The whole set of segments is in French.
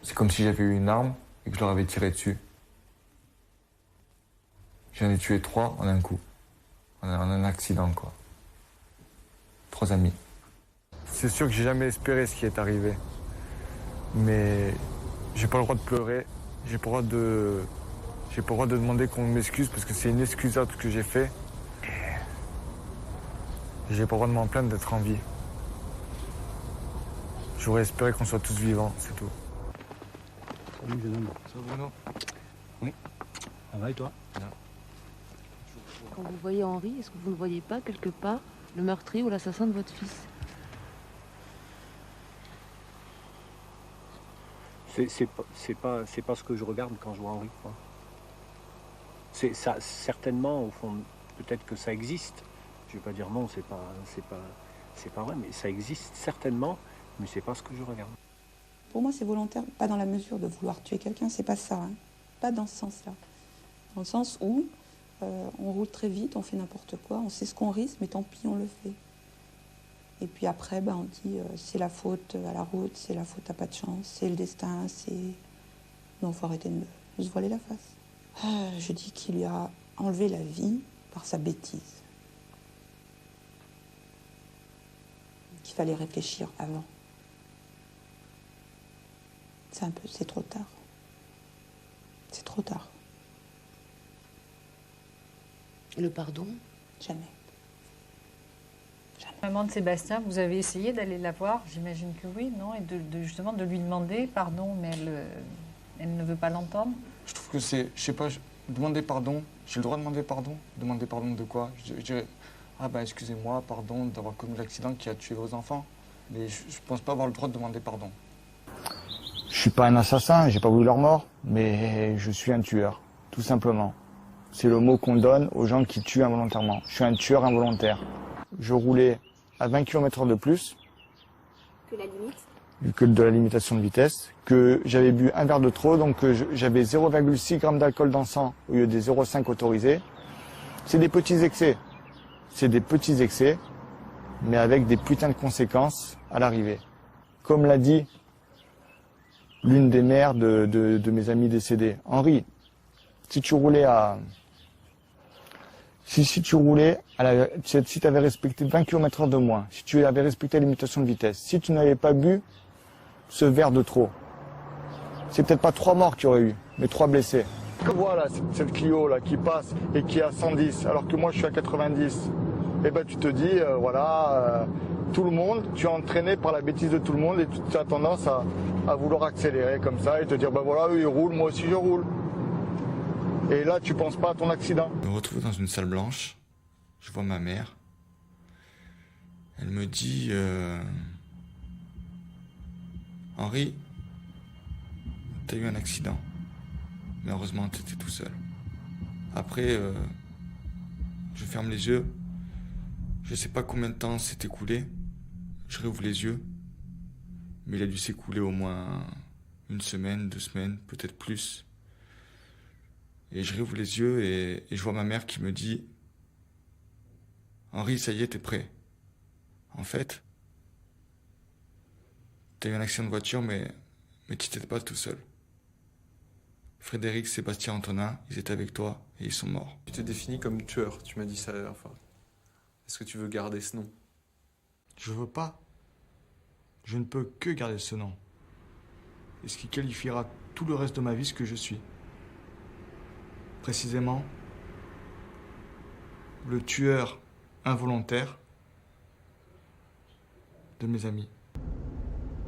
C'est comme si j'avais eu une arme et que je leur avais tiré dessus. J'en ai tué 3 en un coup. En un accident, quoi. 3 amis. C'est sûr que j'ai jamais espéré ce qui est arrivé. Mais j'ai pas le droit de pleurer. J'ai pas le droit de demander qu'on m'excuse parce que c'est inexcusable ce que j'ai fait. J'ai pas le droit de m'en plaindre d'être en vie. J'aurais espéré qu'on soit tous vivants, c'est tout. Salut jeune homme. Ça va Bruno? Oui. Ça va et toi? Quand vous voyez Henri, est-ce que vous ne voyez pas quelque part le meurtrier ou l'assassin de votre fils? C'est pas ce que je regarde quand je vois Henri, quoi. C'est ça, certainement, au fond, peut-être que ça existe. Je vais pas dire non, c'est pas vrai, mais ça existe certainement, mais c'est pas ce que je regarde. Pour moi, c'est volontaire, pas dans la mesure de vouloir tuer quelqu'un, c'est pas ça. Hein. Pas dans ce sens-là. Dans le sens où on roule très vite, on fait n'importe quoi, on sait ce qu'on risque, mais tant pis, on le fait. Et puis après, on dit c'est la faute à la route, c'est la faute à pas de chance, c'est le destin, c'est... Non, faut arrêter de se voiler la face. Je dis qu'il lui a enlevé la vie par sa bêtise. Qu'il fallait réfléchir avant. C'est trop tard. C'est trop tard. Et le pardon? Jamais. Maman de Sébastien, vous avez essayé d'aller la voir? J'imagine que oui, non? Et justement de lui demander pardon, mais elle ne veut pas l'entendre? Je trouve que c'est, je sais pas, demander pardon, j'ai le droit de demander pardon? Demander pardon de quoi? Je dirais, ah ben excusez-moi, pardon d'avoir commis l'accident qui a tué vos enfants. Mais je pense pas avoir le droit de demander pardon. Je suis pas un assassin, j'ai pas voulu leur mort, mais je suis un tueur, tout simplement. C'est le mot qu'on donne aux gens qui tuent involontairement. Je suis un tueur involontaire. Je roulais à 20 km/h de plus que la limite, que de la limitation de vitesse, que j'avais bu un verre de trop, donc j'avais 0,6 g d'alcool dans le sang au lieu des 0,5 autorisés. C'est des petits excès. C'est des petits excès, mais avec des putains de conséquences à l'arrivée. Comme l'a dit l'une des mères de mes amis décédés, Henri, si tu roulais à... Si tu roulais, si tu avais respecté 20 km/h de moins, si tu avais respecté la limitation de vitesse, si tu n'avais pas bu ce verre de trop, c'est peut-être pas 3 morts qu'il y aurait eu, mais 3 blessés. Voilà, cette Clio là qui passe et qui est à 110, alors que moi je suis à 90. Et ben tu te dis, tout le monde, tu es entraîné par la bêtise de tout le monde et tu as tendance à vouloir accélérer comme ça et te dire, voilà, eux ils roulent, moi aussi je roule. Et là, tu penses pas à ton accident. Je me retrouve dans une salle blanche. Je vois ma mère. Elle me dit... Henri, t'as eu un accident. Mais heureusement, t'étais tout seul. Après, je ferme les yeux. Je sais pas combien de temps s'est écoulé. Je réouvre les yeux. Mais il a dû s'écouler au moins 1 semaine, 2 semaines, peut-être plus. Et je réouvre les yeux et je vois ma mère qui me dit « Henri, ça y est, t'es prêt. En fait, t'as eu un accident de voiture, mais tu n'étais pas tout seul. Frédéric, Sébastien, Antonin, ils étaient avec toi et ils sont morts. » Tu te définis comme tueur, tu m'as dit ça la dernière fois. Est-ce que tu veux garder ce nom? Je veux pas. Je ne peux que garder ce nom. Et ce qui qualifiera tout le reste de ma vie ce que je suis. Précisément, le tueur involontaire de mes amis.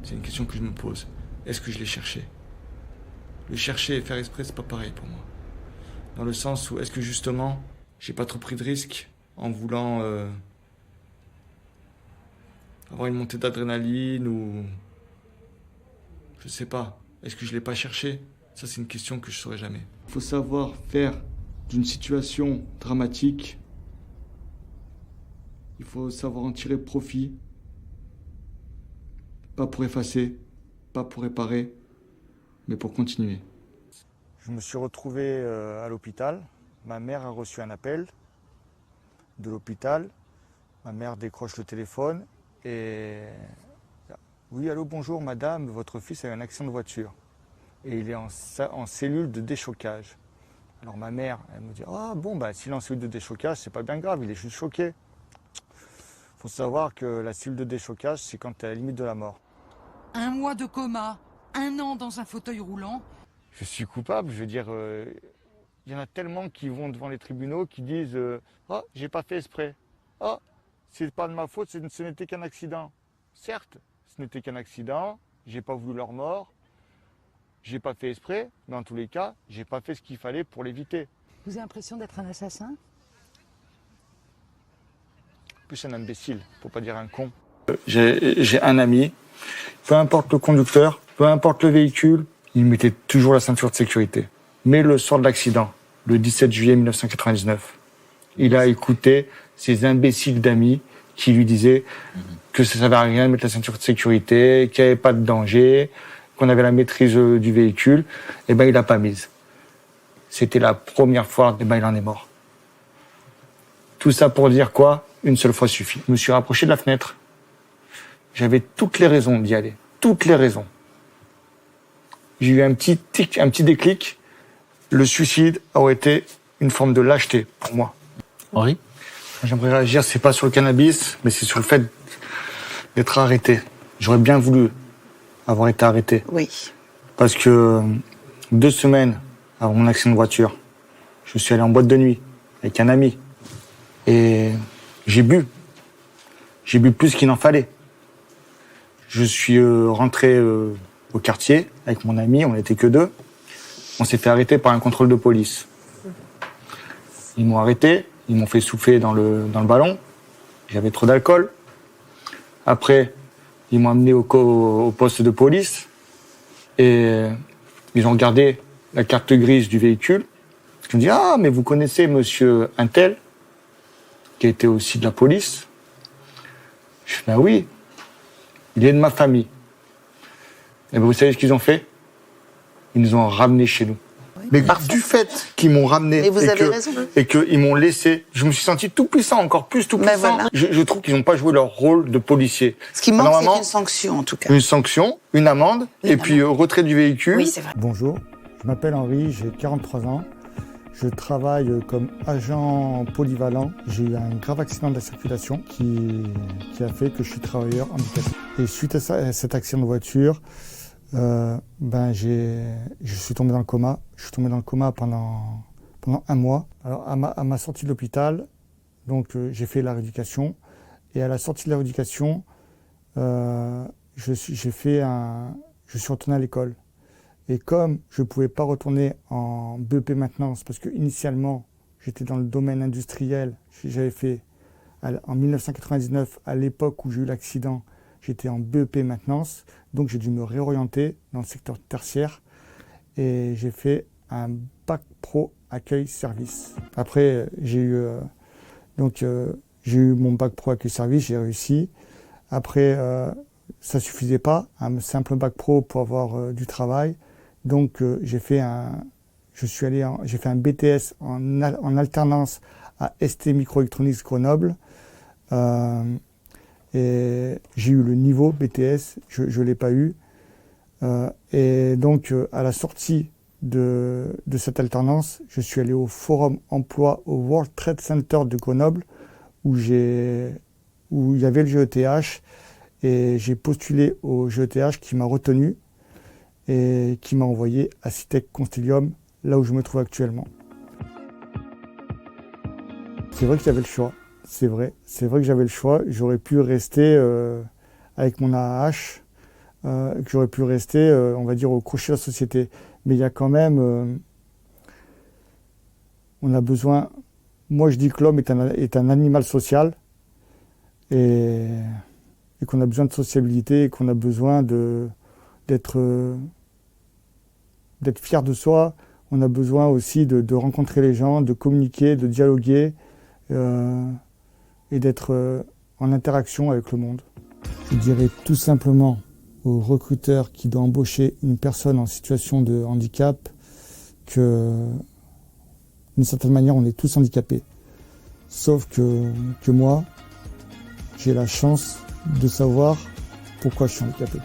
C'est une question que je me pose. Est-ce que je l'ai cherché? Le chercher et faire exprès, c'est pas pareil pour moi. Dans le sens où, est-ce que justement, j'ai pas trop pris de risques en voulant avoir une montée d'adrénaline ou... Je sais pas. Est-ce que je l'ai pas cherché? Ça, c'est une question que je saurai jamais. Il faut savoir faire d'une situation dramatique. Il faut savoir en tirer profit. Pas pour effacer, pas pour réparer, mais pour continuer. Je me suis retrouvé à l'hôpital. Ma mère a reçu un appel de l'hôpital. Ma mère décroche le téléphone et... Oui, allô, bonjour madame, votre fils a eu un accident de voiture. et il est en cellule de déchocage. Alors ma mère, elle me dit « Ah bon, bah, s'il est en cellule de déchocage, c'est pas bien grave, il est juste choqué. » Il faut savoir que la cellule de déchocage, c'est quand tu es à la limite de la mort. 1 mois de coma, 1 an dans un fauteuil roulant. Je suis coupable, je veux dire, il y en a tellement qui vont devant les tribunaux qui disent « Ah, j'ai pas fait exprès. Ah, c'est pas de ma faute, ce n'était qu'un accident. » Certes, ce n'était qu'un accident, j'ai pas voulu leur mort, j'ai pas fait exprès, mais en tous les cas, j'ai pas fait ce qu'il fallait pour l'éviter. Vous avez l'impression d'être un assassin? Plus un imbécile, pour pas dire un con. J'ai un ami, peu importe le conducteur, peu importe le véhicule, il mettait toujours la ceinture de sécurité. Mais le soir de l'accident, le 17 juillet 1999, il a écouté ces imbéciles d'amis qui lui disaient que ça ne servait à rien de mettre la ceinture de sécurité, qu'il n'y avait pas de danger, qu'on avait la maîtrise du véhicule. Et ben il l'a pas mise. C'était la première fois, et ben il en est mort. Tout ça pour dire quoi? Une seule fois suffit. Je me suis rapproché de la fenêtre. J'avais toutes les raisons d'y aller. Toutes les raisons. J'ai eu un petit tic, un petit déclic. Le suicide aurait été une forme de lâcheté pour moi. Henri? J'aimerais réagir, c'est pas sur le cannabis, mais c'est sur le fait d'être arrêté. J'aurais bien voulu avoir été arrêté. Oui. Parce que 2 semaines avant mon accident de voiture, je suis allé en boîte de nuit avec un ami. Et j'ai bu. J'ai bu plus qu'il n'en fallait. Je suis rentré au quartier avec mon ami, on n'était que 2. On s'est fait arrêter par un contrôle de police. Ils m'ont arrêté, ils m'ont fait souffler dans le ballon. J'avais trop d'alcool. Après, ils m'ont amené au poste de police. Et ils ont regardé la carte grise du véhicule. Ils m'ont dit « Ah, mais vous connaissez monsieur Untel, qui était aussi de la police ?» Je dis « Ben oui, il est de ma famille. » Et ben vous savez ce qu'ils ont fait? Ils nous ont ramenés chez nous. Mais du fait qu'ils m'ont ramené et qu'ils m'ont laissé, je me suis senti tout puissant, encore plus tout puissant. Voilà. Je trouve qu'ils n'ont pas joué leur rôle de policier. Ce qui manque, c'est une sanction en tout cas. Une sanction, une amende, puis retrait du véhicule. Oui, c'est vrai. Bonjour, je m'appelle Henri, j'ai 43 ans. Je travaille comme agent polyvalent. J'ai eu un grave accident de la circulation qui a fait que je suis travailleur handicapé. Et suite à cet accident de voiture, je suis tombé dans le coma. Je suis tombé dans le coma pendant 1 mois. Alors à ma sortie de l'hôpital, donc j'ai fait la rééducation. Et à la sortie de la rééducation, je suis retourné à l'école. Et comme je ne pouvais pas retourner en BEP maintenance, parce que initialement j'étais dans le domaine industriel, j'avais fait en 1999, à l'époque où j'ai eu l'accident, j'étais en BEP maintenance, donc j'ai dû me réorienter dans le secteur tertiaire et j'ai fait un bac pro accueil service. Après j'ai eu mon bac pro accueil service, j'ai réussi. Après ça suffisait pas, un simple bac pro pour avoir du travail. Donc j'ai fait un BTS en alternance à ST Microélectronics Grenoble. Et j'ai eu le niveau BTS, je l'ai pas eu. Et donc à la sortie de cette alternance, je suis allé au Forum Emploi au World Trade Center de Grenoble où il y avait le GETH et j'ai postulé au GETH qui m'a retenu et qui m'a envoyé à Citec Constellium, là où je me trouve actuellement. C'est vrai que j'avais le choix, c'est vrai que j'avais le choix. J'aurais pu rester avec mon AAH, que j'aurais pu rester, on va dire, au crochet de la société. Mais il y a quand même, on a besoin, moi je dis que l'homme est un animal social et qu'on a besoin de sociabilité et qu'on a besoin d'être fier de soi. On a besoin aussi de rencontrer les gens, de communiquer, de dialoguer et d'être en interaction avec le monde. Je dirais tout simplement aux recruteurs qui doivent embaucher une personne en situation de handicap que, d'une certaine manière, on est tous handicapés. Sauf que moi, j'ai la chance de savoir pourquoi je suis handicapé.